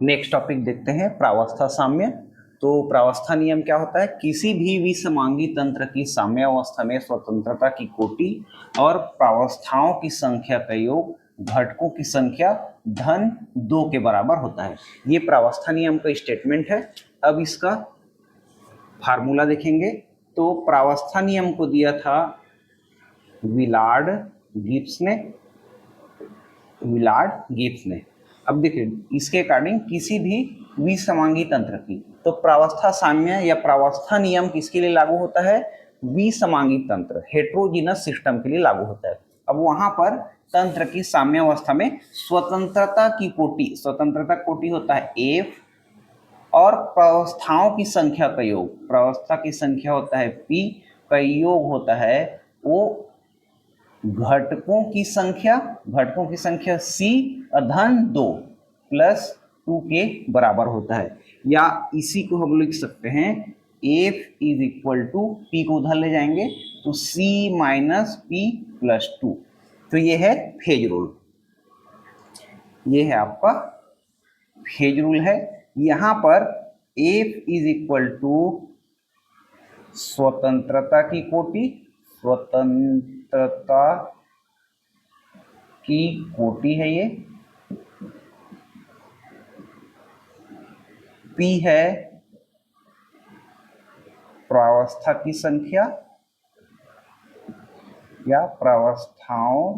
Next topic देखते हैं प्रावस्था साम्य। तो प्रावस्था नियम क्या होता है? किसी भी विसमांगी तंत्र की साम्यावस्था में स्वतंत्रता की कोटि और प्रावस्थाओं की संख्या का योग घटकों की संख्या धन 2 के बराबर होता है। ये प्रावस्था नियम का स्टेटमेंट है। अब इसका फार्मूला देखेंगे। तो प्रावस्था नियम को दिया था विलार्ड गिब्स ने। अब देखिए इसके अकॉर्डिंग किसी भी विसमांगी तंत्र की, तो प्रावस्था साम्य या प्रावस्था नियम किसके लिए लागू होता है? विसमांगी तंत्र, हेट्रोजीनस सिस्टम के लिए लागू होता है। अब वहां पर तंत्र की साम्यावस्था में स्वतंत्रता कोटि होता है एफ, और प्रावस्थाओं की संख्या का योग, प्रावस्था की संख्या होता है पी, का योग होता है वो घटकों की संख्या सी धन 2 प्लस 2 के बराबर होता है। या इसी को हम लिख सकते हैं F is equal to P को उधर ले जाएंगे तो सी माइनस पी प्लस 2। तो ये है फेज रूल, ये है आपका फेज रूल है। यहां पर एफ इज इक्वल टू स्वतंत्रता की कोटि है ये, पी है प्रावस्था की संख्या या प्रावस्थाओं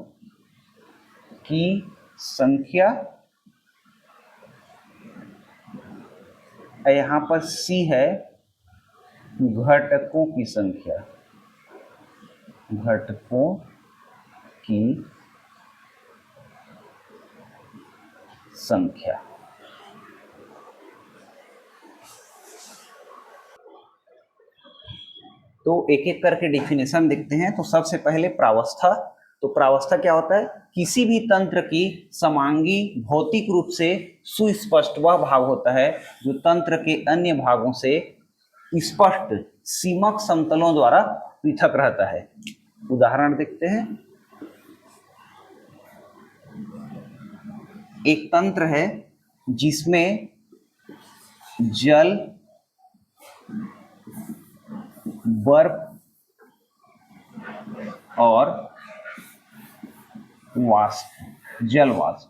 की संख्या, यहां पर सी है घटकों की संख्या, तो एक एक करके डेफिनेशन देखते हैं। तो सबसे पहले प्रावस्था। तो प्रावस्था क्या होता है? किसी भी तंत्र की समांगी भौतिक रूप से सुस्पष्ट वह भाग होता है जो तंत्र के अन्य भागों से स्पष्ट सीमक समतलों द्वारा पृथक रहता है। उदाहरण देखते हैं। एक तंत्र है जिसमें जल, बर्फ और जलवाष्प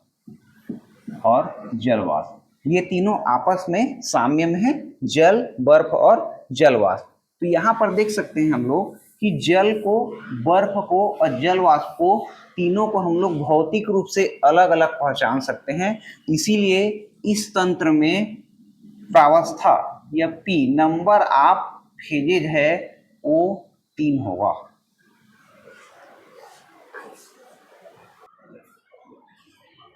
ये तीनों आपस में साम्य में है, जल, बर्फ और जलवाष्प। तो यहाँ पर देख सकते हैं हम लोग कि जल को, बर्फ को और जलवाष्प को, तीनों को हम लोग भौतिक रूप से अलग अलग पहचान सकते हैं। इसीलिए इस तंत्र में प्रावस्था या पी नंबर ऑफ फेजेज है वो 3 होगा।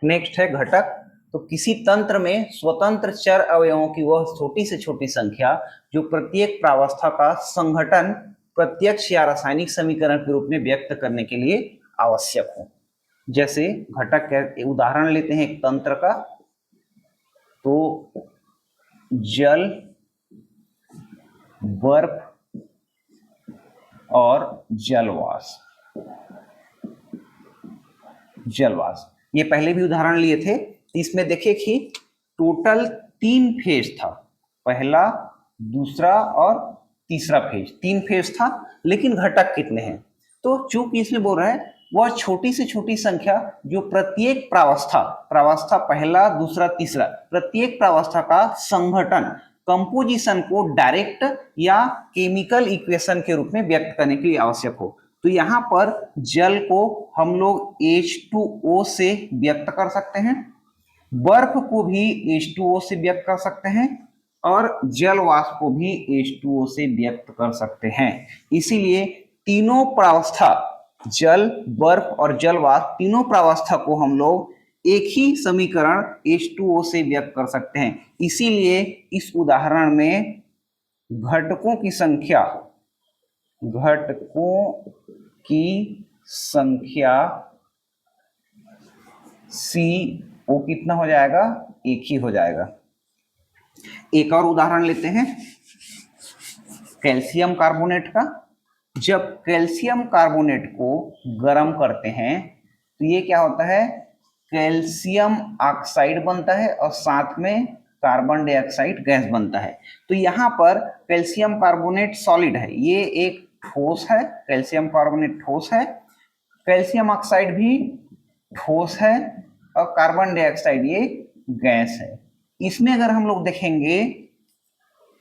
नेक्स्ट है घटक। तो किसी तंत्र में स्वतंत्र चर अवयवों की वह छोटी से छोटी संख्या जो प्रत्येक प्रावस्था का संघटन प्रत्यक्ष या रासायनिक समीकरण के रूप में व्यक्त करने के लिए आवश्यक हो। जैसे घटक के उदाहरण लेते हैं एक तंत्र का, तो जल, बर्फ और जलवाष्प ये पहले भी उदाहरण लिए थे। इसमें देखिए कि टोटल 3 फेज था, पहला, दूसरा और तीसरा फेज, 3 फेज था। लेकिन घटक कितने हैं? तो चूंकि इसमें बोल रहा है वह छोटी से छोटी संख्या जो प्रत्येक प्रावस्था पहला, दूसरा, तीसरा, प्रत्येक प्रावस्था का संघटन, कंपोजिशन को डायरेक्ट या केमिकल इक्वेशन के रूप में व्यक्त करने के लिए आवश्यक हो। तो यहाँ पर जल को हम लोग H2O से व्यक्त कर सकते हैं, बर्फ को भी H2O से व्यक्त कर सकते हैं और जल वाष्प को भी H2O से व्यक्त कर सकते हैं। इसीलिए तीनों प्रावस्था, जल, बर्फ और जल वाष्प, तीनों प्रावस्था को हम लोग एक ही समीकरण H2O से व्यक्त कर सकते हैं। इसीलिए इस उदाहरण में घटकों की संख्या CO कितना हो जाएगा? 1 ही हो जाएगा। एक और उदाहरण लेते हैं कैल्शियम कार्बोनेट का। जब कैल्शियम कार्बोनेट को गर्म करते हैं तो ये क्या होता है? कैल्शियम ऑक्साइड बनता है और साथ में कार्बन डाइऑक्साइड गैस बनता है। तो यहाँ पर कैल्शियम कार्बोनेट सॉलिड है, ये एक ठोस है, कैल्शियम कार्बोनेट ठोस है, कैल्शियम ऑक्साइड भी ठोस है और कार्बन डाइऑक्साइड ये गैस है। इसमें अगर हम लोग देखेंगे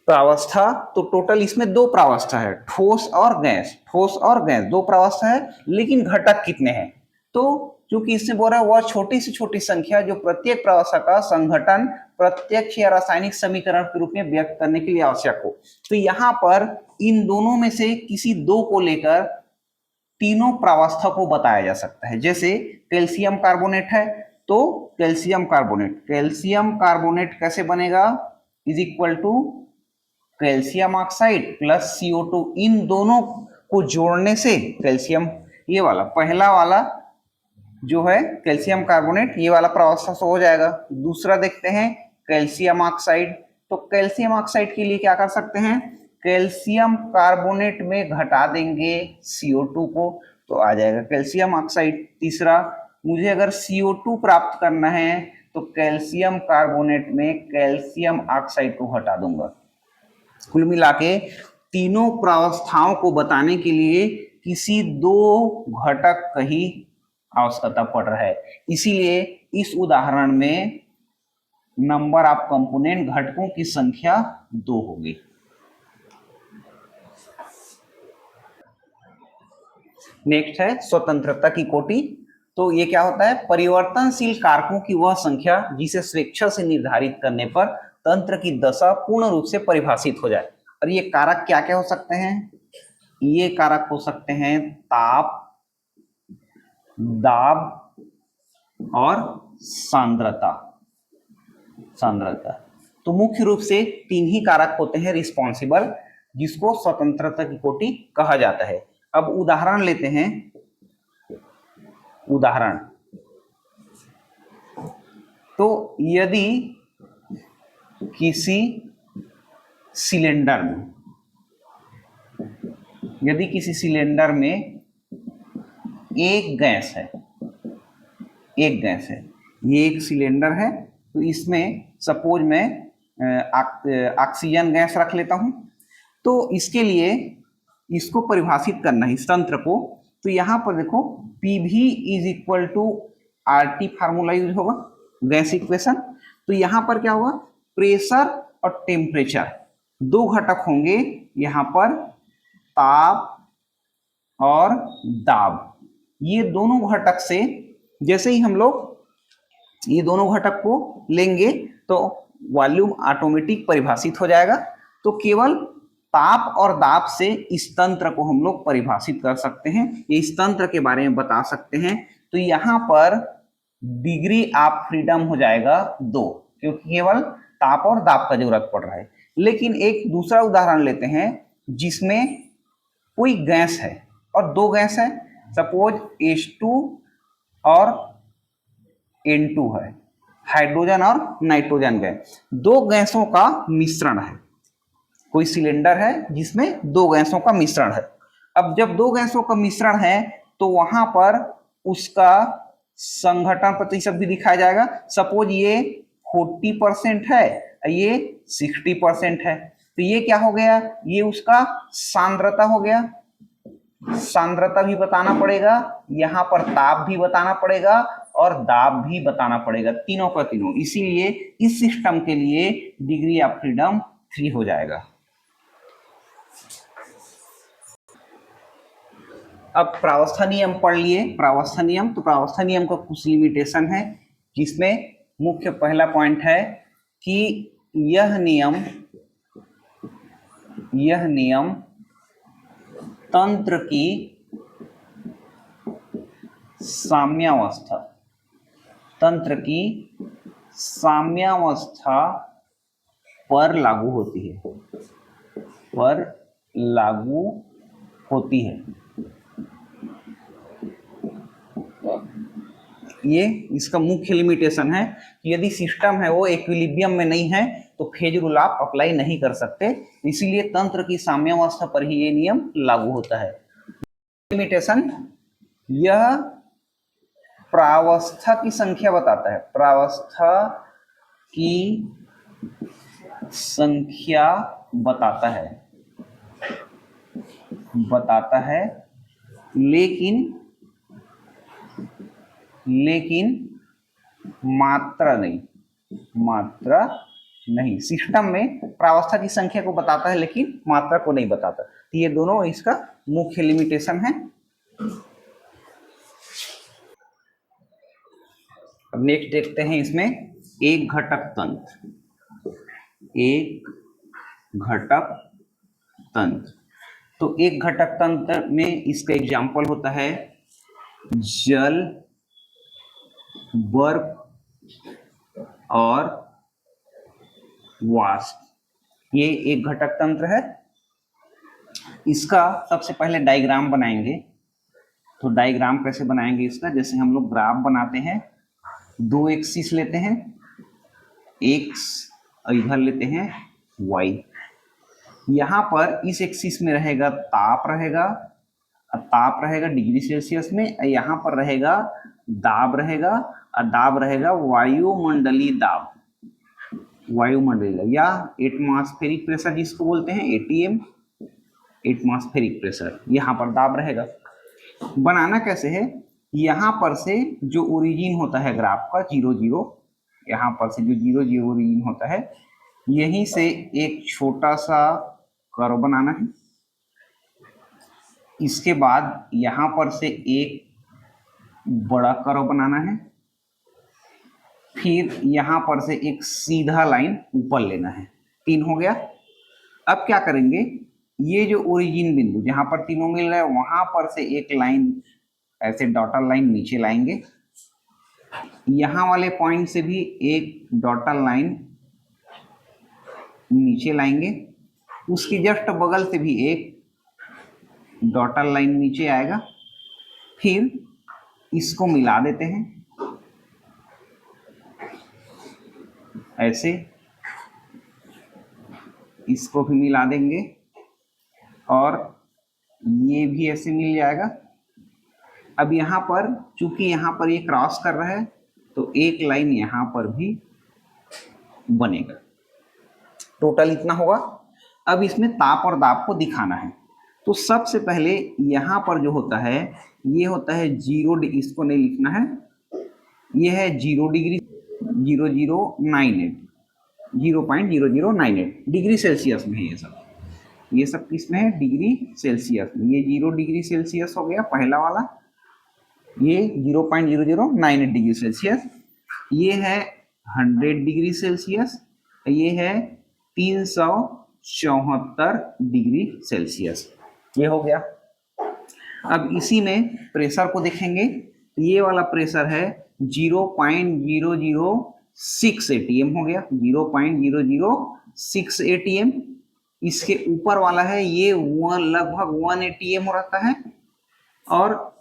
प्रावस्था तो टोटल इसमें दो प्रावस्था है, ठोस और गैस, ठोस और गैस दो प्रावस्था है, लेकिन घटक कितने हैं? तो क्योंकि इससे बोल रहा है वह छोटी से छोटी संख्या जो प्रत्येक प्रावस्था का संघटन प्रत्यक्ष या रासायनिक समीकरण के रूप में व्यक्त करने के लिए आवश्यक हो। तो यहाँ पर इन दोनों में से किसी दो को लेकर तीनों प्रावस्था को बताया जा सकता है। जैसे कैल्शियम कार्बोनेट है तो कैल्शियम कार्बोनेट कैसे बनेगा? Is equal to calcium oxide plus CO2, इन दोनों को जोड़ने से कैल्शियम, ये वाला पहला वाला जो है कैल्शियम कार्बोनेट, ये वाला प्रावस्था से हो जाएगा। दूसरा देखते हैं कैल्शियम ऑक्साइड, तो कैल्शियम ऑक्साइड के लिए क्या कर सकते हैं? कैल्शियम कार्बोनेट में घटा देंगे CO2 को तो आ जाएगा कैल्शियम ऑक्साइड। तीसरा, मुझे अगर CO2 प्राप्त करना है तो कैल्शियम कार्बोनेट में कैल्शियम ऑक्साइड को हटा दूंगा। कुल मिला के तीनों प्रावस्थाओं को बताने के लिए किसी दो घटक का ही आवश्यकता पड़ रहा है, इसीलिए इस उदाहरण में नंबर ऑफ कंपोनेंट घटकों की संख्या 2 होगी। नेक्स्ट है स्वतंत्रता की कोटि। तो ये क्या होता है? परिवर्तनशील कारकों की वह संख्या जिसे स्वेच्छा से निर्धारित करने पर तंत्र की दशा पूर्ण रूप से परिभाषित हो जाए। और ये कारक क्या क्या हो सकते हैं? ये कारक हो सकते हैं ताप, दाब और सांद्रता। तो मुख्य रूप से तीन ही कारक होते हैं रिस्पॉन्सिबल, जिसको स्वतंत्रता की कोटि कहा जाता है। अब उदाहरण लेते हैं। उदाहरण, तो यदि किसी सिलेंडर में एक गैस है, ये एक सिलेंडर है, तो इसमें सपोज मैं ऑक्सीजन गैस रख लेता हूं। तो इसके लिए इसको परिभाषित करना है इस तंत्र को, तो यहां पर देखो PV is equal to RT formula use होगा, गैस इक्वेशन। तो यहां पर क्या होगा? प्रेशर और टेम्परेचर दो घटक होंगे, यहां पर ताप और दाब। ये दोनों घटक से जैसे ही हम लोग ये दोनों घटक को लेंगे तो वॉल्यूम ऑटोमेटिक परिभाषित हो जाएगा। तो केवल ताप और दाब से इस तंत्र को हम लोग परिभाषित कर सकते हैं, ये इस तंत्र के बारे में बता सकते हैं। तो यहाँ पर डिग्री ऑफ फ्रीडम हो जाएगा 2, क्योंकि केवल ताप और दाब का जरूरत पड़ रहा है। लेकिन एक दूसरा उदाहरण लेते हैं जिसमें कोई गैस है और दो गैस है, सपोज H2 और N2 है, हाइड्रोजन और नाइट्रोजन गैस, दो गैसों का मिश्रण है। कोई सिलेंडर है जिसमें दो गैसों का मिश्रण है। अब जब दो गैसों का मिश्रण है तो वहां पर उसका संघटन प्रतिशत भी दिखाया जाएगा। सपोज ये 40% है, ये 60% है, तो ये क्या हो गया? ये उसका सांद्रता हो गया। सांद्रता भी बताना पड़ेगा, यहाँ पर ताप भी बताना पड़ेगा और दाब भी बताना पड़ेगा, तीनों का तीनों। इसीलिए इस सिस्टम के लिए डिग्री ऑफ फ्रीडम 3 हो जाएगा। अब प्रावस्था नियम पढ़ लिए। प्रावस्था नियम, तो प्रावस्था नियम का कुछ लिमिटेशन है, जिसमें मुख्य पहला पॉइंट है कि यह नियम तंत्र की साम्यावस्था पर लागू होती है। ये इसका मुख्य लिमिटेशन है कि यदि सिस्टम है वो इक्विलिब्रियम में नहीं है तो फेज रूल आप अप्लाई नहीं कर सकते, इसीलिए तंत्र की साम्यावस्था पर ही ये नियम लागू होता है। लिमिटेशन, यह प्रावस्था की संख्या बताता है, प्रावस्था की संख्या बताता है लेकिन मात्रा नहीं। सिस्टम में प्रावस्था की संख्या को बताता है लेकिन मात्रा को नहीं बताता। तो ये दोनों इसका मुख्य लिमिटेशन है। अब नेक्स्ट देखते हैं इसमें एक घटक तंत्र। तो एक घटक तंत्र में इसका एग्जाम्पल होता है जल, बर्फ और वाष्प। ये एक घटक तंत्र है। इसका सबसे पहले डायग्राम बनाएंगे। तो डायग्राम कैसे बनाएंगे इसका, जैसे हम लोग ग्राफ बनाते हैं, दो एक्सिस लेते हैं, एक्स और इधर लेते हैं वाई। यहाँ पर इस एक्सिस में रहेगा ताप रहेगा डिग्री सेल्सियस में। यहाँ पर रहेगा दाब रहेगा वायुमंडलीय दाब या एटमॉस्फेरिक प्रेशर जिसको बोलते हैं एटीएम, एटमॉस्फेरिक प्रेशर। यहाँ पर दाब रहेगा। बनाना कैसे है, यहाँ पर से जो ओरिजिन होता है ग्राफ का 0 यहाँ पर से जो 0 ओरिजिन होता है, यहीं से एक छोटा सा कर्व बनाना है। इसके बाद यहाँ पर से एक बड़ा कर्व बनाना है, फिर यहाँ पर से एक सीधा लाइन ऊपर लेना है। 3 हो गया। अब क्या करेंगे, ये जो ओरिजिन बिंदु जहां पर तीनों मिल रहा है वहां पर से एक लाइन ऐसे डॉटर लाइन नीचे लाएंगे। यहां वाले पॉइंट से भी एक डॉटर लाइन नीचे लाएंगे। उसकी जस्ट बगल से भी एक डॉटर लाइन नीचे आएगा। फिर इसको मिला देते हैं ऐसे, इसको भी मिला देंगे और ये भी ऐसे मिल जाएगा। अब यहाँ पर चूंकि यहाँ पर ये क्रॉस कर रहा है तो एक लाइन यहाँ पर भी बनेगा। टोटल इतना होगा। अब इसमें ताप और दाब को दिखाना है। तो सबसे पहले यहाँ पर जो होता है ये होता है 0 डिग्री, इसको नहीं लिखना है, ये है 0 डिग्री 0.0098 डिग्री सेल्सियस में है ये सब किस में है, डिग्री सेल्सियस में। ये 0 डिग्री सेल्सियस हो गया पहला वाला, ये 0.0098 डिग्री सेल्सियस, ये है 100 डिग्री सेल्सियस, ये है 374 डिग्री सेल्सियस। ये हो गया। अब इसी में प्रेशर को देखेंगे। ये वाला प्रेशर है 0.006 एटीएम हो गया, 0.006 एटीएम। इसके ऊपर वाला है ये लगभग 1 एटीएम रहता है और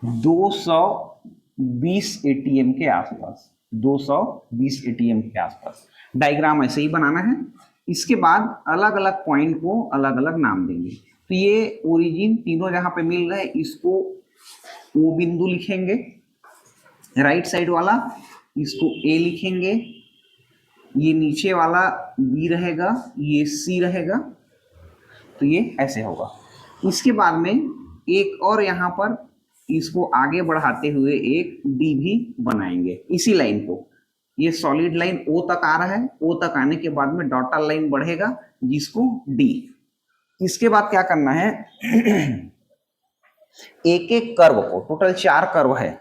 220 एटीएम के आसपास, 220 एटीएम के आसपास। डायग्राम ऐसे ही बनाना है। इसके बाद अलग अलग पॉइंट को अलग अलग नाम देंगे। तो ये ओरिजिन तीनों जहां पे मिल रहे हैं इसको ओ बिंदु लिखेंगे, राइट साइड वाला इसको ए लिखेंगे, ये नीचे वाला बी रहेगा, ये सी रहेगा। तो ये ऐसे होगा। इसके बाद में एक और यहाँ पर इसको आगे बढ़ाते हुए एक डी भी बनाएंगे इसी लाइन को। ये सॉलिड लाइन ओ तक आ रहा है, ओ तक आने के बाद में डॉटर लाइन बढ़ेगा जिसको डी। इसके बाद क्या करना है, एक एक कर्व को, टोटल 4 कर्व है।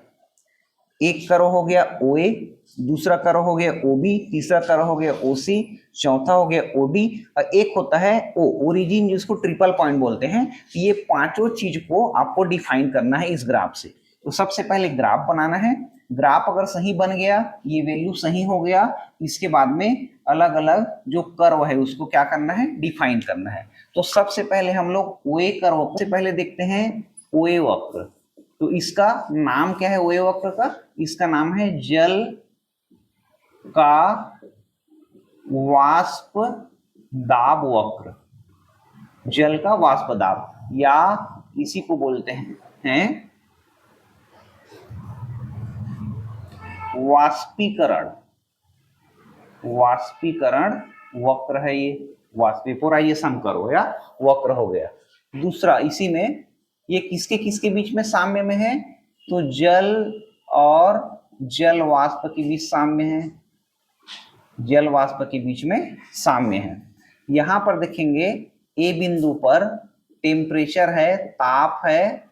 एक कर्व हो गया ओ ए, दूसरा कर्व हो गया ओ बी, तीसरा कर्व हो गया ओ सी, चौथा हो गया ओ डी और एक होता है ओ ओरिजिन जिसको ट्रिपल पॉइंट बोलते हैं। ये पांचों चीज को आपको डिफाइन करना है इस ग्राफ से। तो सबसे पहले ग्राफ बनाना है। ग्राफ अगर सही बन गया, ये वैल्यू सही हो गया, इसके बाद में अलग अलग जो कर्व है उसको क्या करना है, डिफाइन करना है। तो सबसे पहले हम लोग ओ ए कर्व से पहले देखते हैं ओ ए वक्र। तो इसका नाम क्या है ओ ए वक्र का, इसका नाम है जल का वाष्प दाब वक्र, जल का वाष्प दाब, या इसी को बोलते हैं वाष्पीकरण वाष्पीकरण वक्र है ये, वेपोराइजेशन कर्व या वक्र हो गया। दूसरा इसी में ये किसके किसके बीच में साम्य में है, तो जल और जल वाष्प के बीच साम्य है, जल वाष्प के बीच में साम्य है। यहां पर देखेंगे ए बिंदु पर टेम्परेचर है, ताप है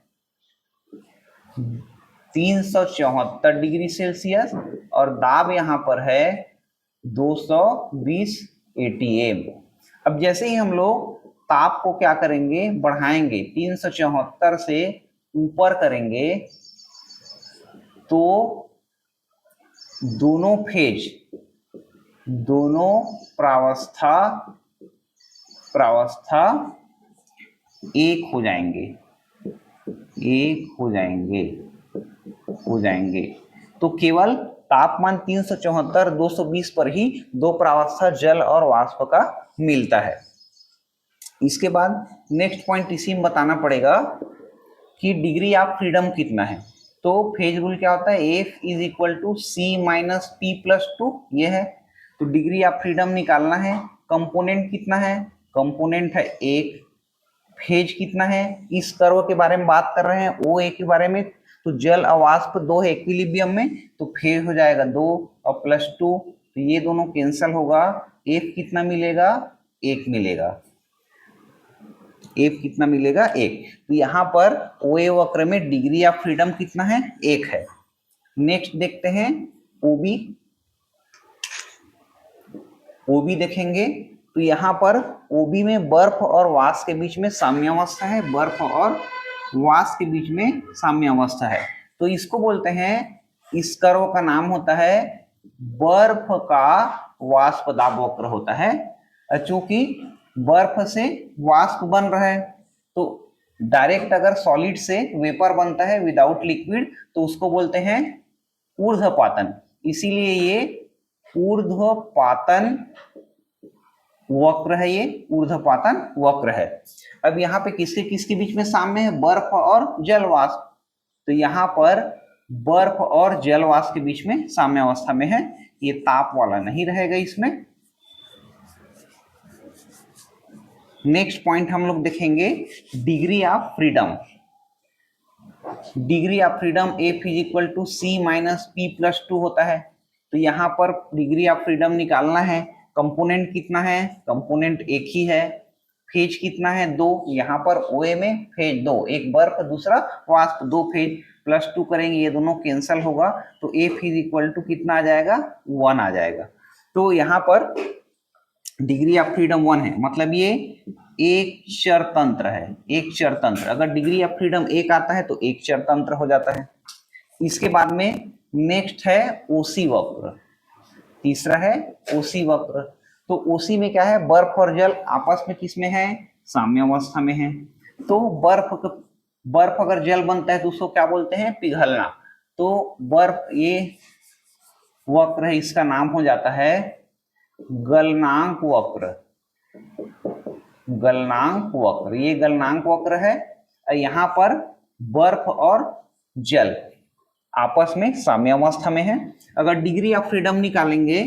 374 डिग्री सेल्सियस और दाब यहां पर है 220 atm। अब जैसे ही हम लोग ताप को क्या करेंगे, बढ़ाएंगे 374 से ऊपर करेंगे तो दोनों फेज, दोनों प्रावस्था एक हो जाएंगे, एक हो जाएंगे। तो केवल तापमान 374 220 पर ही दो प्रावस्था जल और वाष्प का मिलता है। इसके बाद नेक्स्ट पॉइंट इसी में बताना पड़ेगा कि डिग्री ऑफ फ्रीडम कितना है। तो फेज रूल क्या होता है, F is equal to C minus P plus 2, ये है। तो डिग्री ऑफ फ्रीडम निकालना है। कंपोनेंट कितना है, कंपोनेंट है 1। फेज कितना है, इस कर्व के बारे में बात कर रहे हैं, OA के बारे में। तो जल और वाष्प 2 है इक्विलिब्रियम में, तो फेज हो जाएगा 2 और प्लस 2, तो ये दोनों कैंसल होगा। F कितना मिलेगा, 1 मिलेगा। F कितना मिलेगा, 1। तो यहाँ पर OA वक्र में डिग्री ऑफ फ्रीडम कितना है, 1 है। नेक्स्ट देखते हैं OB। OB देखेंगे तो यहाँ पर OB में बर्फ और वाष्प के बीच में साम्यावस्था है, बर्फ और वाष्प के बीच में साम्यावस्था है। तो इसको बोलते हैं, इस कर्व का नाम होता है बर्फ का वाष्प दाब वक्र होता है। चूंकि बर्फ से वाष्प बन रहा है, तो डायरेक्ट अगर सॉलिड से वेपर बनता है विदाउट लिक्विड तो उसको बोलते हैं ऊर्ध्वपातन, इसीलिए ये ऊर्ध्वपातन वक्र है, ये ऊर्ध्वपातन वक्र है। अब यहाँ पे किसके किसके बीच में साम्य है, बर्फ और जल वाष्प। तो यहाँ पर बर्फ और जल वाष्प के बीच में साम्य अवस्था में है, ये ताप वाला नहीं रहेगा इसमें। नेक्स्ट पॉइंट हम लोग देखेंगे degree of freedom. Degree of freedom F is equal to C minus P plus 2 होता है। तो यहाँ पर डिग्री ऑफ फ्रीडम निकालना है। कंपोनेंट कितना है, कंपोनेंट एक ही है। फेज कितना है, 2। यहाँ पर OA में फेज 2, एक बर्फ दूसरा वाष्प, 2 फेज, प्लस 2 करेंगे ये दोनों कैंसल होगा, तो F इज इक्वल टू कितना आ जाएगा, 1 आ जाएगा। तो यहाँ पर डिग्री ऑफ फ्रीडम 1 है, मतलब ये एक चर तंत्र है, एक चर तंत्र। अगर डिग्री ऑफ फ्रीडम 1 आता है तो एक चर तंत्र हो जाता है। इसके बाद में नेक्स्ट है OC वक्र, तीसरा है OC वक्र। तो OC में क्या है, बर्फ और जल आपस में किस में है, साम्यावस्था में है। तो बर्फ अगर जल बनता है तो उसको क्या बोलते हैं, पिघलना। तो बर्फ, ये वक्र है, इसका नाम हो जाता है गलनांक वक्र, गलनांक वक्र। ये गलनांक वक्र है। यहाँ पर बर्फ और जल आपस में साम्यावस्था में है। अगर डिग्री ऑफ फ्रीडम निकालेंगे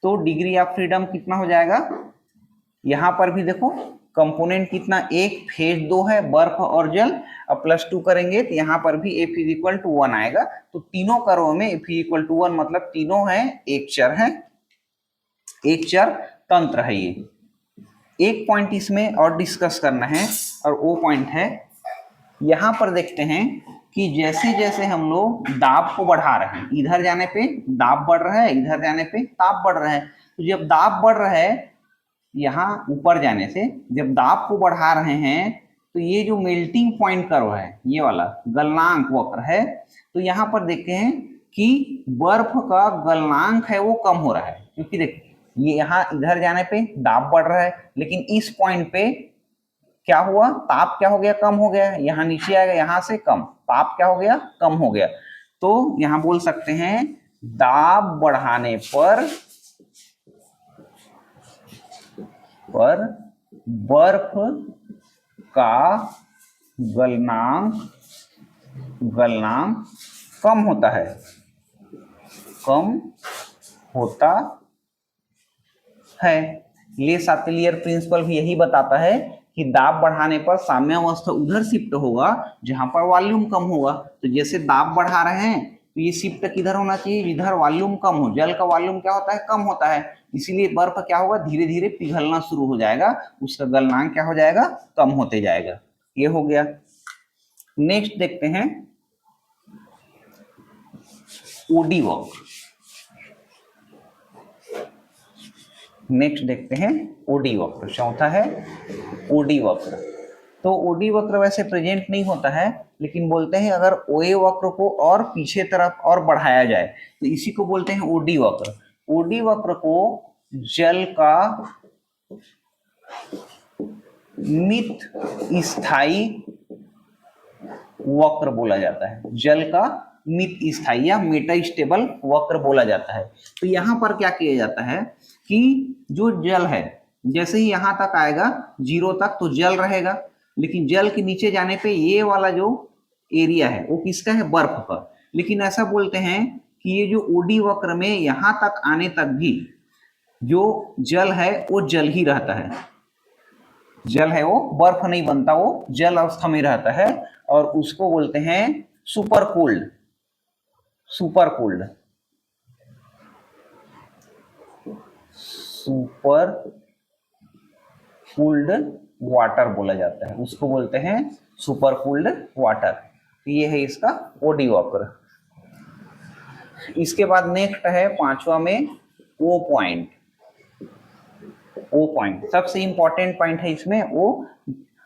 तो डिग्री ऑफ फ्रीडम कितना हो जाएगा, यहाँ पर भी देखो कंपोनेंट कितना, एक, फेज 2 है, बर्फ और जल, अब प्लस 2 करेंगे तो यहाँ पर भी F इज इक्वल टू 1 आएगा। तो तीनों कर्व में F इज इक्वल टू 1, मतलब तीनों है एक चर है, एक चर तंत्र है। ये एक पॉइंट इसमें और डिस्कस करना है, और वो पॉइंट है, यहाँ पर देखते हैं कि जैसे जैसे हम लोग दाब को बढ़ा रहे हैं, इधर जाने पे दाब बढ़ रहा है, इधर जाने पे ताप बढ़ रहा है। तो जब दाब बढ़ रहा है, यहाँ ऊपर जाने से जब दाब को बढ़ा रहे हैं, तो ये जो मेल्टिंग पॉइंट कर्व है, ये वाला गलनांक वक्र है, तो यहाँ पर देखते हैं कि बर्फ का गलनांक है वो कम हो रहा है, क्योंकि देखिए ये यहाँ इधर जाने पे दाब बढ़ रहा है, लेकिन इस पॉइंट पे क्या हुआ, ताप क्या हो गया, कम हो गया। यहाँ नीचे आएगा, यहाँ से कम, ताप क्या हो गया, कम हो गया। तो यहाँ बोल सकते हैं दाब बढ़ाने पर बर्फ का गलनांक कम होता है, कम होता है। ले सातेलियर प्रिंसिपल भी यही बताता है कि दाब बढ़ाने पर साम्यावस्था उधर शिफ्ट होगा जहां पर वॉल्यूम कम होगा। तो जैसे दाब बढ़ा रहे हैं तो ये शिफ्ट किधर होना चाहिए, जिधर वॉल्यूम कम हो। जल का वॉल्यूम क्या होता है, कम होता है, इसीलिए बर्फ क्या होगा, धीरे धीरे पिघलना शुरू हो जाएगा, उसका गलनांक क्या हो जाएगा, कम होते जाएगा। ये हो गया। नेक्स्ट देखते हैं ओडी वक्र। नेक्स्ट देखते हैं ओडी वक्र, चौथा है ओडी वक्र। तो ओडी वक्र वैसे प्रेजेंट नहीं होता है, लेकिन बोलते हैं अगर ओए वक्र को और पीछे तरफ और बढ़ाया जाए तो इसी को बोलते हैं ओडी वक्र। ओडी वक्र को जल का मित स्थायी वक्र बोला जाता है, जल का मित स्थायी या मेटास्टेबल वक्र बोला जाता है। तो यहाँ पर क्या किया जाता है कि जो जल है जैसे ही यहाँ तक आएगा 0 तक तो जल रहेगा, लेकिन जल के नीचे जाने पे ये वाला जो एरिया है वो किसका है, बर्फ का। लेकिन ऐसा बोलते हैं कि ये जो ओडी वक्र में यहाँ तक आने तक भी जो जल है वो जल ही रहता है, जल है वो बर्फ नहीं बनता, वो जल अवस्था में रहता है, और उसको बोलते हैं super cold, super cold, super cooled water बोला जाता है, उसको बोलते हैं सुपर कूल्ड वाटर। ये है इसका ओडी वक्र। इसके बाद नेक्स्ट है पांचवा में ओ पॉइंट। ओ पॉइंट सबसे इंपॉर्टेंट पॉइंट है इसमें ओ।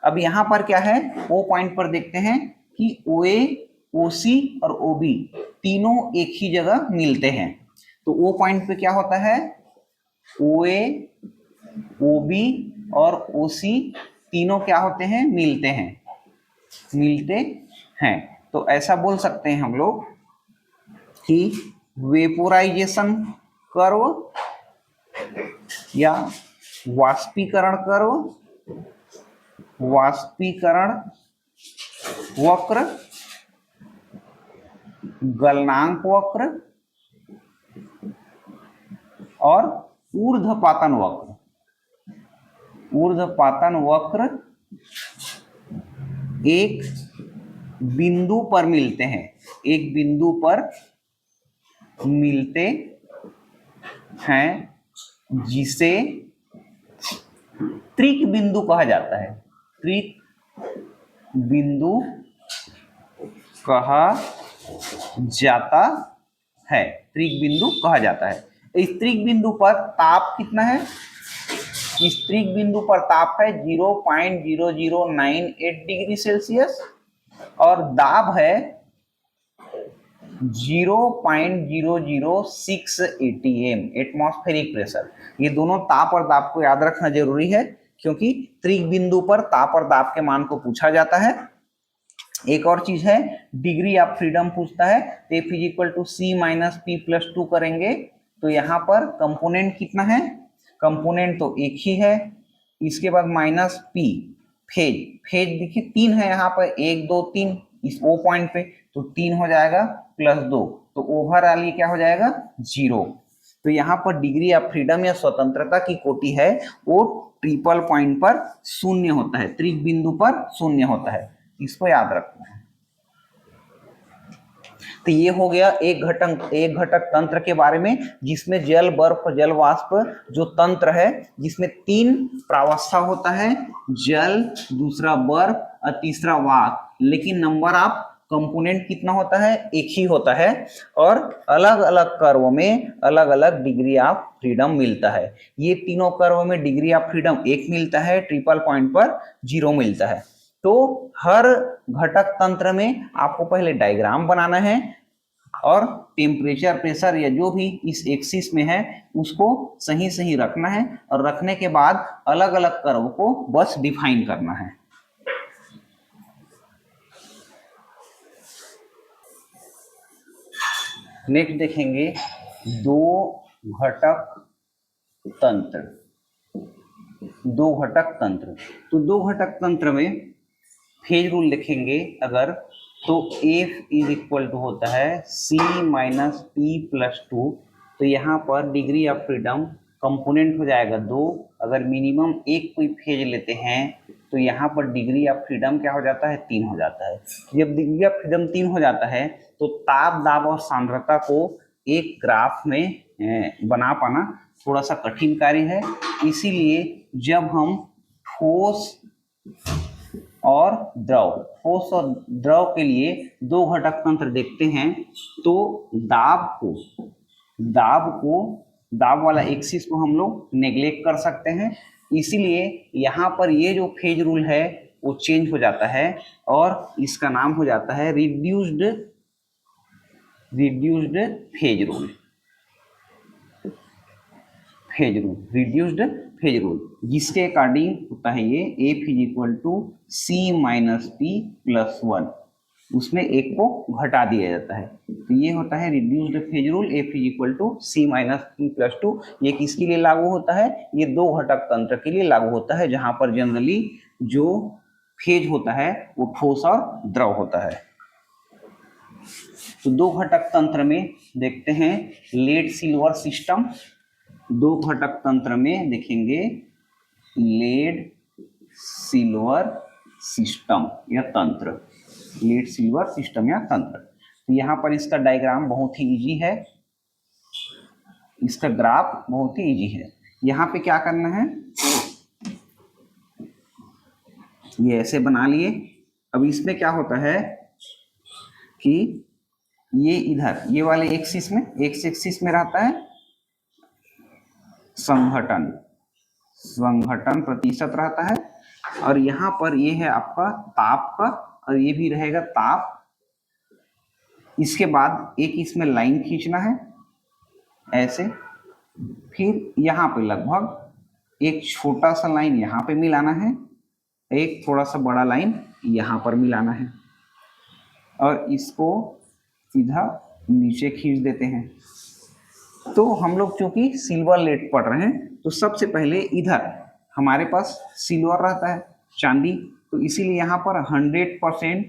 अब यहाँ पर क्या है, ओ पॉइंट पर देखते हैं कि ओए, ओसी और ओबी तीनों एक ही जगह मिलते हैं। तो ओ पॉइंट पे क्या होता है, ओए, ओबी और ओसी तीनों क्या होते हैं, मिलते हैं, मिलते हैं। तो ऐसा बोल सकते हैं हम लोग कि वेपोराइजेशन कर्व या वाष्पीकरण कर्व, वाष्पीकरण वक्र, गलनांक वक्र और ऊर्ध्वपातन वक्र, ऊर्ध्वपातन वक्र एक बिंदु पर मिलते हैं, एक बिंदु पर मिलते हैं जिसे त्रिक बिंदु कहा जाता है, त्रिक बिंदु कहा जाता है, त्रिक बिंदु कहा जाता है। इस त्रिक बिंदु पर ताप कितना है, इस त्रिक बिंदु पर ताप है 0.0098 डिग्री सेल्सियस और दाब है 0.0006 atm, एटमॉस्फेरिक प्रेशर। ये दोनों ताप और दाब को याद रखना जरूरी है, क्योंकि त्रिक बिंदु पर ताप और दाब के मान को पूछा जाता है। एक और चीज है, डिग्री ऑफ फ्रीडम पूछता है, तो F = C - P+2 करेंगे तो यहाँ पर कंपोनेंट कितना है, कंपोनेंट तो एक ही है। इसके बाद -P फेज, फेज देखिए 3 है यहाँ पर, 1 2 3 इस O पॉइंट पे, तो 3 हो जाएगा +2, तो ओवरऑल ये क्या हो जाएगा 0। तो यहाँ पर डिग्री ऑफ फ्रीडम या स्वतंत्रता की कोटि है वो ट्रिपल पॉइंट पर 0 होता है, त्रिक बिंदु पर 0 होता है, इसको याद रखना है। तो ये हो गया एक घटक तंत्र के बारे में, जिसमें जल, बर्फ, जल वाष्प जो तंत्र है, जिसमें 3 प्रावस्था होता है, जल, दूसरा बर्फ और तीसरा वाष्प, लेकिन नंबर ऑफ कंपोनेंट कितना होता है, एक ही होता है, और अलग अलग कर्व में अलग अलग डिग्री ऑफ फ्रीडम मिलता है। ये तीनों कर्व में डिग्री ऑफ फ्रीडम 1 मिलता है, ट्रिपल पॉइंट पर 0 मिलता है। तो हर घटक तंत्र में आपको पहले डायग्राम बनाना है और टेम्परेचर, प्रेशर या जो भी इस एक्सिस में है उसको सही सही रखना है, और रखने के बाद अलग अलग कर्व को बस डिफाइन करना है। नेक्स्ट देखेंगे दो घटक तंत्र। दो घटक तंत्र, तो दो घटक तंत्र में फेज रूल लिखेंगे अगर, तो F = होता है C - P+2। तो यहाँ पर डिग्री ऑफ फ्रीडम कंपोनेंट हो जाएगा 2। अगर मिनिमम एक कोई फेज लेते हैं तो यहाँ पर डिग्री ऑफ फ्रीडम क्या हो जाता है, 3 हो जाता है। जब डिग्री ऑफ फ्रीडम 3 हो जाता है तो ताप, दाब और सांद्रता को एक ग्राफ में बना पाना थोड़ा सा कठिन कार्य है। इसीलिए जब हम ठोस और द्रव के लिए दो घटक तंत्र देखते हैं तो दाब वाला एक्सिस को हम लोग नेग्लेक्ट कर सकते हैं। इसीलिए यहाँ पर ये जो फेज रूल है वो चेंज हो जाता है और इसका नाम हो जाता है रिड्यूस्ड फेज रूल, जिसके अकॉर्डिंग होता है ये F is equal to C minus P plus 1, उसमें एक को घटा दिया जाता है। तो ये होता है reduced phase rule, F is equal to C minus P plus 2। ये किसके लिए लागू होता है, ये दो घटक तंत्र के लिए लागू होता है, जहां पर जनरली जो फेज होता है वो ठोस और द्रव होता है। तो दो घटक तंत्र में देखते हैं लेड सिल्वर सिस्टम। दो घटक तंत्र में देखेंगे लेड सिल्वर सिस्टम या तंत्र, लेड सिल्वर सिस्टम या तंत्र। तो यहाँ पर इसका डायग्राम बहुत ही इजी है, इसका ग्राफ बहुत ही इजी है। यहाँ पे क्या करना है, ये ऐसे बना लिए। अब इसमें क्या होता है कि ये इधर ये वाले एक्सिस में, एक्स एक्सिस में रहता है संघटन प्रतिशत रहता है, और यहाँ पर ये है आपका ताप का, और ये भी रहेगा ताप। इसके बाद एक इसमें लाइन खींचना है ऐसे, फिर यहाँ पे लगभग एक छोटा सा लाइन यहाँ पे मिलाना है, एक थोड़ा सा बड़ा लाइन यहाँ पर मिलाना है, और इसको सीधा नीचे खींच देते हैं। तो हम लोग चूंकि सिल्वर लेड पढ़ रहे हैं तो सबसे पहले इधर हमारे पास सिल्वर रहता है, चांदी, तो इसीलिए यहाँ पर 100%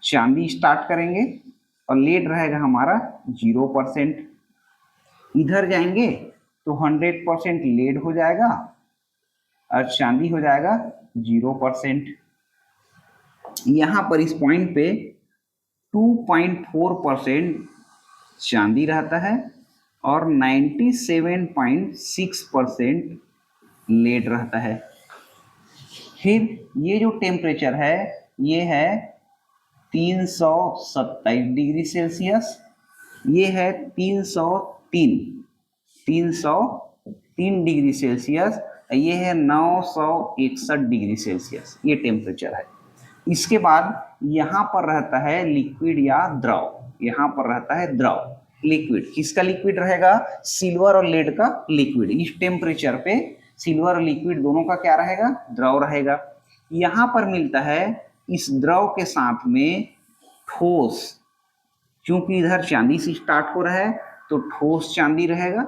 चांदी स्टार्ट करेंगे और लेड रहेगा हमारा 0%। इधर जाएंगे तो 100% लेड हो जाएगा और चांदी हो जाएगा 0%। यहाँ पर इस पॉइंट पे 2.4% चांदी रहता है और 97.6% लेड रहता है। फिर ये जो टेम्परेचर है ये है 327 डिग्री सेल्सियस, ये है 303 डिग्री सेल्सियस, ये है 961 डिग्री सेल्सियस, ये टेम्परेचर है। इसके बाद यहाँ पर रहता है लिक्विड या द्रव, यहाँ पर रहता है द्रव, लिक्विड। किसका लिक्विड रहेगा, सिल्वर और लेड का लिक्विड। इस टेम्परेचर पे सिल्वर और लिक्विड दोनों का क्या रहेगा, द्रव रहेगा। यहाँ पर मिलता है इस द्रव के साथ में ठोस, क्योंकि इधर चांदी से स्टार्ट हो रहा है तो ठोस चांदी रहेगा।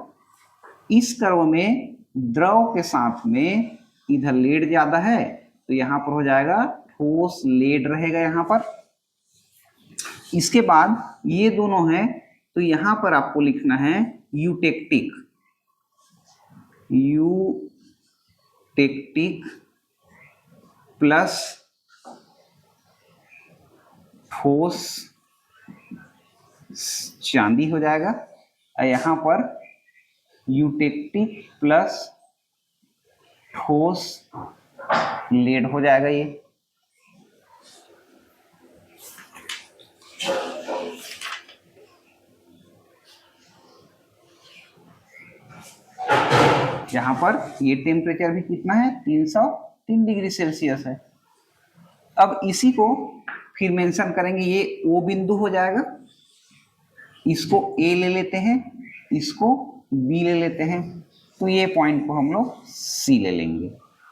इस कर्व में द्रव के साथ में इधर लेड ज्यादा है तो यहाँ पर हो जाएगा ठोस लेड रहेगा यहाँ पर। इसके बाद ये दोनों हैं तो यहाँ पर आपको लिखना है यूटेक्टिक प्लस ठोस चांदी हो जाएगा, और यहाँ पर यूटेक्टिक प्लस ठोस लेड हो जाएगा। ये यहाँ पर ये टेम्परेचर भी कितना है, 303 डिग्री सेल्सियस है। अब इसी को फिर मेंशन करेंगे, ये ओ बिंदु हो जाएगा, इसको ए ले लेते हैं, इसको बी ले लेते हैं, तो ये पॉइंट को हम लोग सी ले लेंगे।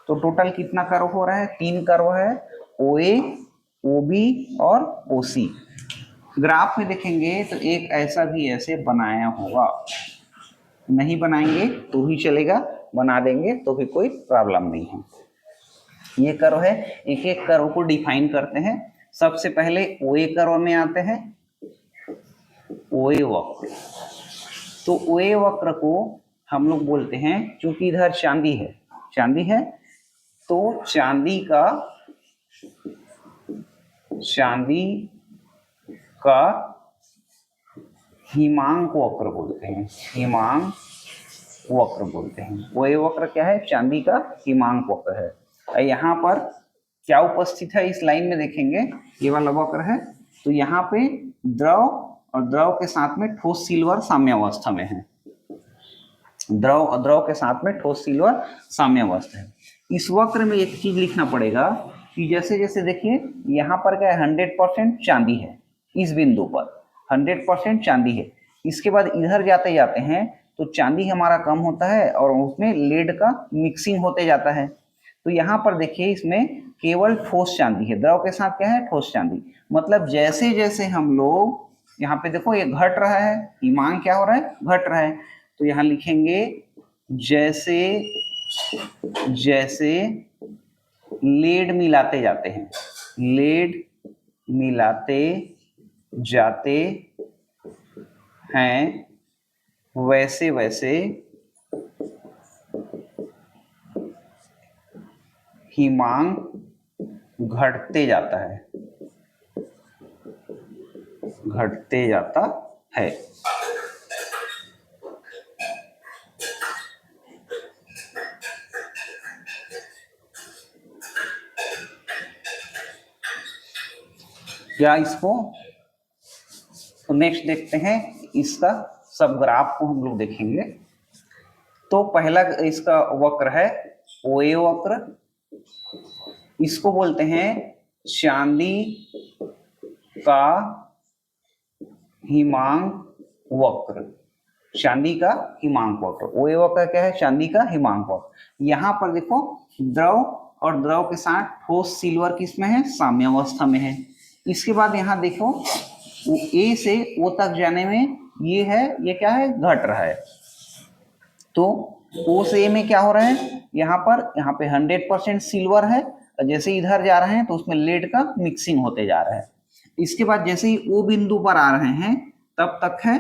तो टोटल कितना कर्व हो रहा है, 3 कर्व है, ओ ए, ओ बी और ओ सी। ग्राफ में देखेंगे तो एक ऐसा भी ऐसे बनाया होगा, नहीं बनाएंगे तो भी चलेगा, बना देंगे तो भी कोई प्रॉब्लम नहीं है। ये कर्व है, एक एक कर्व को डिफाइन करते हैं। सबसे पहले ओए कर्व में आते हैं, ओए वक्र। तो ओए वक्र को हम लोग बोलते हैं, क्योंकि इधर चांदी है तो चांदी का हिमांक वक्र बोलते हैं। हिमांक वक्र बोलते हैं। वो ये वक्र क्या है? चांदी का हिमांक वक्र है। यहाँ पर क्या उपस्थित है इस लाइन में देखेंगे, ये वाला वक्र है। तो यहाँ पे द्रव और द्रव के साथ में ठोस सिल्वर साम्यावस्था में है। द्रव और द्रव के साथ में ठोस सिल्वर साम्यावस्था है। इस वक्र में एक चीज लिखना पड़ेगा कि जैसे जैसे देखिए यहाँ पर क्या है, 100% चांदी है। इस बिंदु पर 100% चांदी है। इसके बाद इधर जाते जाते हैं तो चांदी हमारा कम होता है और उसमें लेड का मिक्सिंग होते जाता है। तो यहाँ पर देखिए इसमें केवल ठोस चांदी है। द्रव के साथ क्या है? ठोस चांदी। मतलब जैसे जैसे हम लोग यहाँ पे देखो ये घट रहा है, हिमांक क्या हो रहा है? घट रहा है। तो यहाँ लिखेंगे जैसे जैसे लेड मिलाते जाते हैं, लेड मिलाते जाते हैं, वैसे वैसे हिमांक घटते जाता है, घटते जाता है। क्या इसको तो नेक्स्ट देखते हैं, इसका सब ग्राफ को हम लोग देखेंगे। तो पहला इसका वक्र है ओए वक्र। इसको बोलते हैं चांदी का हिमांक वक्र। चांदी का हिमांक वक्र, ओए वक्र क्या है? चांदी का हिमांक वक्र। यहाँ पर देखो द्रव और द्रव के साथ ठोस सिल्वर किसमें है? साम्यावस्था में है। इसके बाद यहाँ देखो ए से ओ तक जाने में ये है, ये क्या है? घट रहा है। तो ओ से ए में क्या हो रहा है? यहाँ पे 100% सिल्वर है। जैसे इधर जा रहे हैं तो उसमें लेड का मिक्सिंग होते जा रहा है। इसके बाद जैसे ही ओ बिंदु पर आ रहे हैं तब तक है,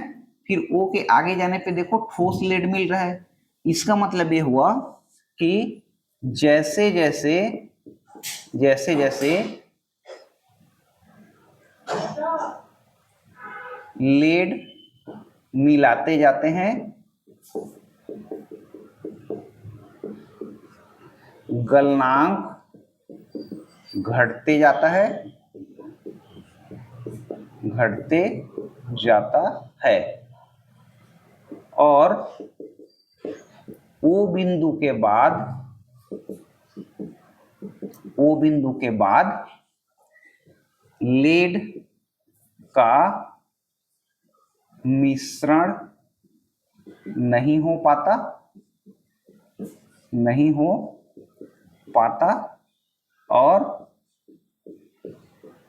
फिर ओ के आगे जाने पे देखो ठोस लेड मिल रहा है। इसका मतलब ये हुआ कि जैसे जैसे जैसे जैसे लेड मिलाते जाते हैं, गलनांक घटते जाता है, घटते जाता है। और ओ बिंदु के बाद लेड का मिश्रण नहीं हो पाता और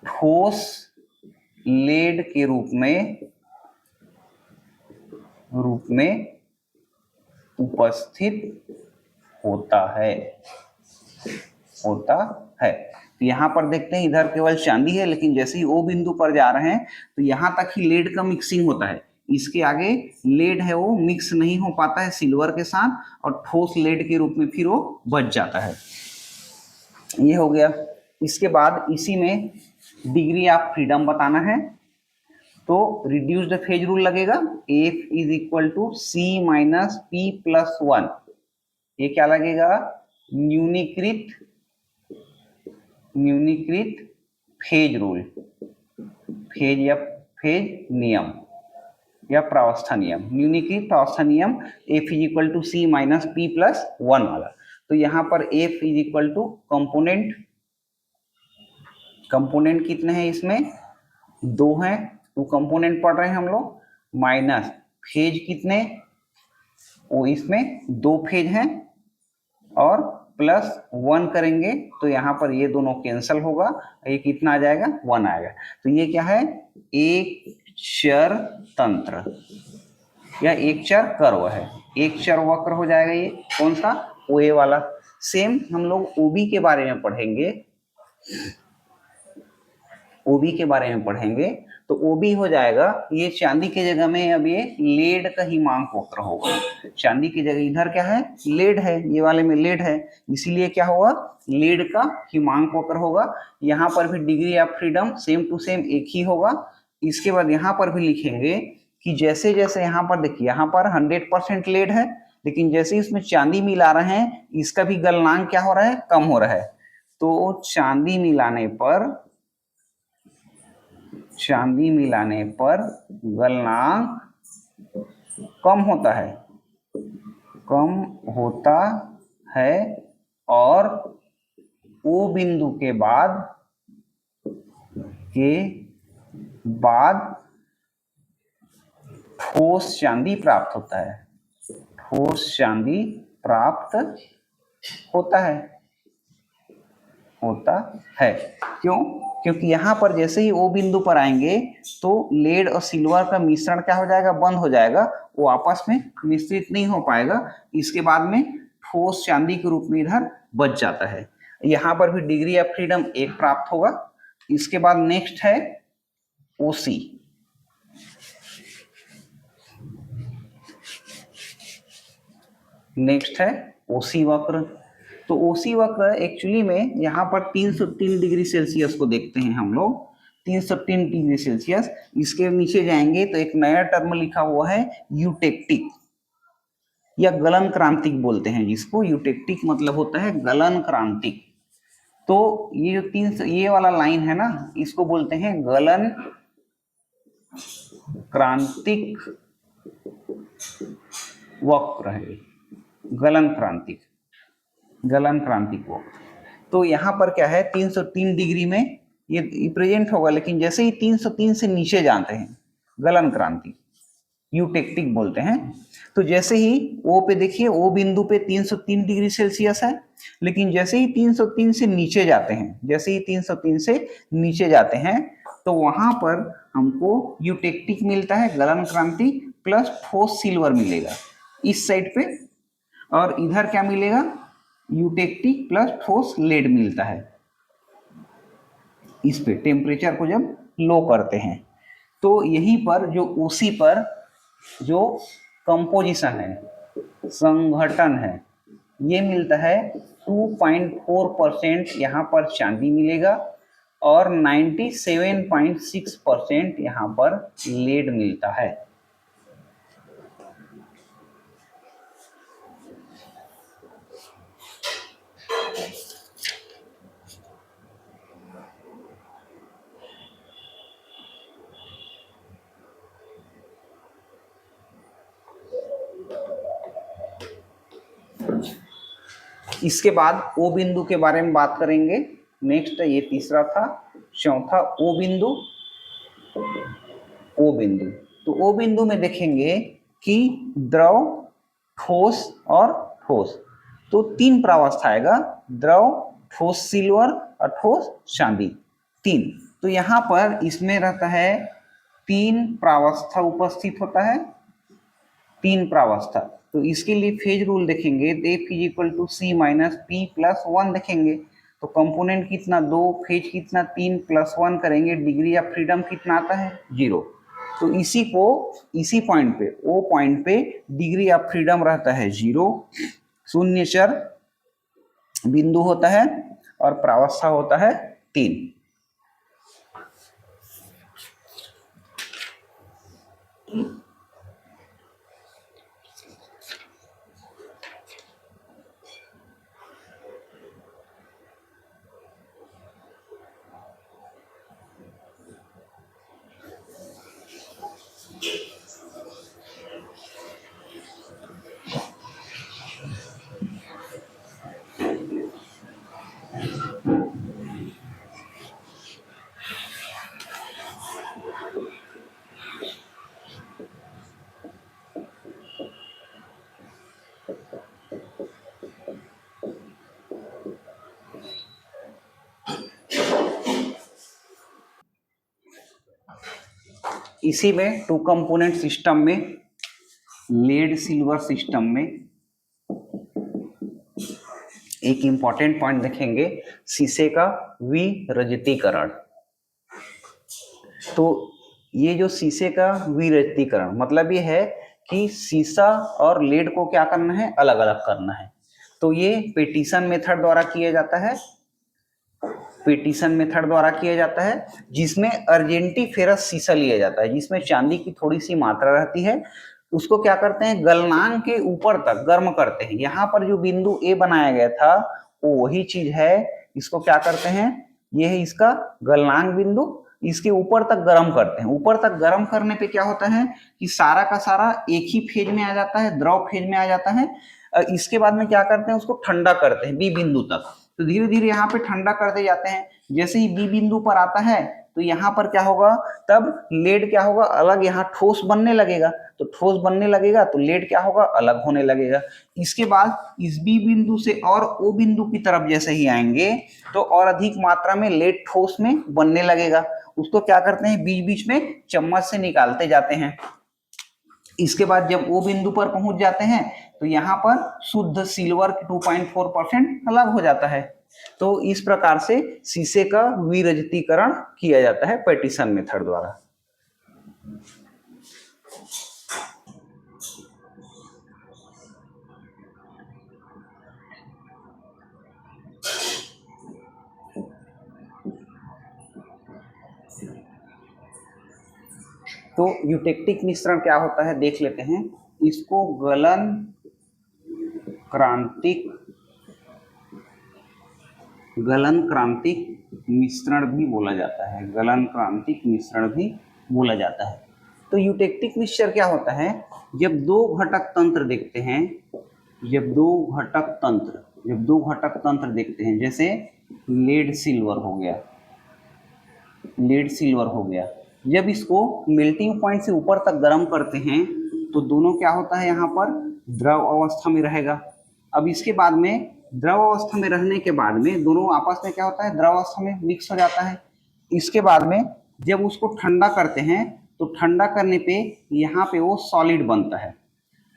ठोस लेड के रूप में उपस्थित होता है। तो यहाँ पर देखते हैं इधर केवल चांदी है, लेकिन जैसे ही ओ बिंदु पर जा रहे हैं तो यहाँ तक ही लेड का मिक्सिंग होता है। इसके आगे लेड है वो मिक्स नहीं हो पाता है सिल्वर के साथ और ठोस लेड के रूप में फिर वो बच जाता है। ये हो गया। इसके बाद इसी में डिग्री ऑफ फ्रीडम बताना है तो रिड्यूस्ड फेज रूल लगेगा। F is equal to C minus P plus 1। ये क्या लगेगा? न्यूनीकृत फेज रूल, फेज या फेज नियम या प्रावस्था नियम। न्यूनीकृत प्रावस्था नियम F is equal to C minus P plus 1 वाला। तो यहाँ पर F is equal to component कितने हैं? इसमें 2 हैं, 2 कंपोनेंट पढ़ रहे हैं हम लोग। माइनस फेज कितने? वो इसमें 2 फेज हैं और प्लस 1 करेंगे तो यहाँ पर ये दोनों कैंसल होगा। ये कितना आ जाएगा? 1 आएगा। तो ये क्या है? एक चर तंत्र या एक चर कर्व है। एक चर वक्र हो जाएगा ये। कौन सा? ओए वाला। सेम हम लोग ओबी के बारे में पढ़ेंगे। ओबी के बारे में पढ़ेंगे तो OB हो जाएगा, ये चांदी की जगह में अब ये लेड का हिमांक वक्र होगा। चांदी की जगह इधर क्या है, लेड है, ये वाले में लेड है, इसीलिए क्या होगा, लेड का हिमांक वक्र होगा। यहाँ पर भी degree of freedom same to same एक ही होगा। इसके बाद यहाँ पर भी लिखेंगे कि जैसे जैसे यहाँ पर देखिए, यहाँ पर 100% लेड है, लेकिन जैसे इसमें चांदी मिला रहे हैं, इसका भी गलनांक क्या हो रहा है, कम हो रहा है। तो चांदी मिलाने पर गलनांक कम होता है और O बिंदु के बाद ठोस चांदी प्राप्त होता है। क्यों? क्योंकि यहाँ पर जैसे ही O बिंदु पर आएंगे तो लेड और सिल्वर का मिश्रण क्या हो जाएगा, बंद हो जाएगा, वो आपस में मिश्रित नहीं हो पाएगा। इसके बाद में ठोस चांदी के रूप में इधर बच जाता है। यहाँ पर भी डिग्री ऑफ फ्रीडम 1 प्राप्त होगा। इसके बाद नेक्स्ट है OC। नेक्स्ट है OC वक्र। तो OC वक्र एक्चुअली में यहाँ पर 303 डिग्री सेल्सियस को देखते हैं हम लोग, 303 डिग्री सेल्सियस। इसके नीचे जाएंगे तो एक नया टर्म लिखा हुआ है यूटेक्टिक या गलन क्रांतिक बोलते हैं जिसको। यूटेक्टिक मतलब होता है गलन क्रांतिक। तो ये जो ये वाला लाइन है ना, इसको बोलते हैं गलन क्रांतिक वक्र है, गलन क्रांतिक वक्र। तो यहाँ पर क्या है, 303 डिग्री में ये प्रेजेंट होगा, लेकिन जैसे ही 303 से नीचे जाते हैं, गलन क्रांति यूटेक्टिक बोलते हैं। तो जैसे ही O पे देखिए, O बिंदु पे 303 डिग्री सेल्सियस है, लेकिन जैसे ही 303 से नीचे जाते हैं, तो वहां पर हमको यूटेक्टिक मिलता है, गलन क्रांति प्लस ठोस सिल्वर मिलेगा इस साइड पे, और इधर क्या मिलेगा, यूटेक्टिक प्लस ठोस लेड मिलता है इस पे, टेम्परेचर को जब लो करते हैं। तो यहीं पर जो OC पर जो कंपोजिशन है, संघटन है, ये मिलता है 2.4% यहाँ पर चांदी मिलेगा और 97.6% यहाँ पर लेड मिलता है। इसके बाद O बिंदु के बारे में बात करेंगे। नेक्स्ट ये तीसरा था, चौथा O बिंदु। तो O बिंदु में देखेंगे कि द्रव, ठोस और ठोस, तो 3 प्रावस्था आएगा, द्रव, ठोस सिल्वर और ठोस चांदी, 3। तो यहाँ पर इसमें रहता है 3 प्रावस्था उपस्थित होता है, 3 प्रावस्था। तो इसके लिए फेज रूल देखेंगे, F = C - P + 1 देखेंगे। तो कंपोनेंट कितना 2, फेज कितना 3 + 1 करेंगे, डिग्री ऑफ फ्रीडम कितना आता है 0। तो इसी पॉइंट पे, O पॉइंट पे डिग्री ऑफ फ्रीडम रहता है 0, शून्य चर बिंदु होता है और प्रावस्था होता है 3। इसी में 2 कंपोनेंट सिस्टम में, लेड सिल्वर सिस्टम में एक इंपॉर्टेंट पॉइंट देखेंगे, शीशे का विरजतीकरण। तो ये जो शीशे का विरजतीकरण मतलब ये है कि शीशा और लेड को क्या करना है, अलग अलग करना है। तो ये पेटिशन मेथड द्वारा किया जाता है, पेटिशन मेथड द्वारा किया जाता है, जिसमें अर्जेंटीफेरस शीशा लिया जाता है, जिसमें चांदी की थोड़ी सी मात्रा रहती है। उसको क्या करते हैं, गलनांक के ऊपर तक गर्म करते हैं। यहाँ पर जो बिंदु ए बनाया गया था वो वही चीज है, इसको क्या करते हैं, ये है इसका गलनांक बिंदु, इसके ऊपर तक गर्म करते हैं। ऊपर तक गर्म करने पे क्या होता है कि सारा का सारा एक ही फेज में आ जाता है, द्रव फेज में आ जाता है। इसके बाद में क्या करते हैं, उसको ठंडा करते हैं बी बिंदु तक। तो धीरे धीरे यहाँ पे ठंडा करते जाते हैं। जैसे ही बी बिंदु पर आता है तो यहाँ पर क्या होगा, तब लेड क्या होगा, अलग यहाँ ठोस बनने लगेगा। तो ठोस बनने लगेगा तो लेड क्या होगा, अलग होने लगेगा। इसके बाद इस बी बिंदु से और ओ बिंदु की तरफ जैसे ही आएंगे तो और अधिक मात्रा में लेड ठोस में बनने लगेगा। उसको क्या करते हैं, बीच बीच में चम्मच से निकालते जाते हैं। इसके बाद जब ओ बिंदु पर पहुंच जाते हैं तो यहाँ पर शुद्ध सिल्वर 2.4% अलग हो जाता है। तो इस प्रकार से शीशे का विरजतीकरण किया जाता है पेटिशन मेथड द्वारा। तो यूटेक्टिक मिश्रण क्या होता है देख लेते हैं। इसको गलन क्रांतिक मिश्रण भी बोला जाता है, गलन क्रांतिक मिश्रण भी बोला जाता है। तो यूटेक्टिक मिक्सचर क्या होता है, जब दो घटक तंत्र देखते हैं, जब दो घटक तंत्र देखते हैं, जैसे लेड सिल्वर हो गया, जब इसको मेल्टिंग पॉइंट से ऊपर तक गर्म करते हैं तो दोनों क्या होता है, यहाँ पर द्रव अवस्था में रहेगा। अब इसके बाद में द्रव अवस्था में रहने के बाद में दोनों आपस में क्या होता है, द्रव अवस्था में मिक्स हो जाता है। इसके बाद में जब उसको ठंडा करते हैं तो ठंडा करने पे यहाँ पे वो सॉलिड बनता है।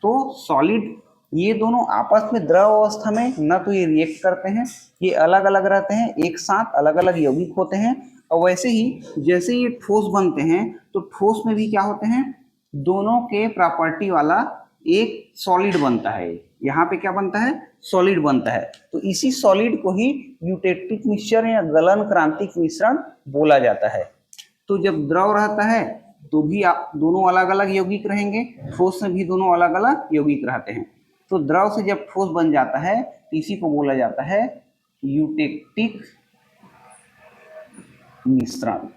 तो सॉलिड, ये दोनों आपस में द्रव अवस्था में न तो ये रिएक्ट करते हैं, ये अलग अलग रहते हैं, एक साथ अलग अलग यौगिक होते हैं। और वैसे ही जैसे ये ठोस बनते हैं तो ठोस में भी क्या होते हैं, दोनों के प्रॉपर्टी वाला एक सॉलिड बनता है। यहाँ पे क्या बनता है, सॉलिड बनता है। तो इसी सॉलिड को ही यूटेक्टिक मिक्सचर या गलन क्रांतिक मिश्रण बोला जाता है। तो जब द्रव रहता है तो भी आप दोनों अलग अलग यौगिक रहेंगे, ठोस में भी दोनों अलग अलग यौगिक रहते हैं। तो द्रव से जब ठोस बन जाता है तो इसी को बोला जाता है यूटेक्टिक मिश्रण।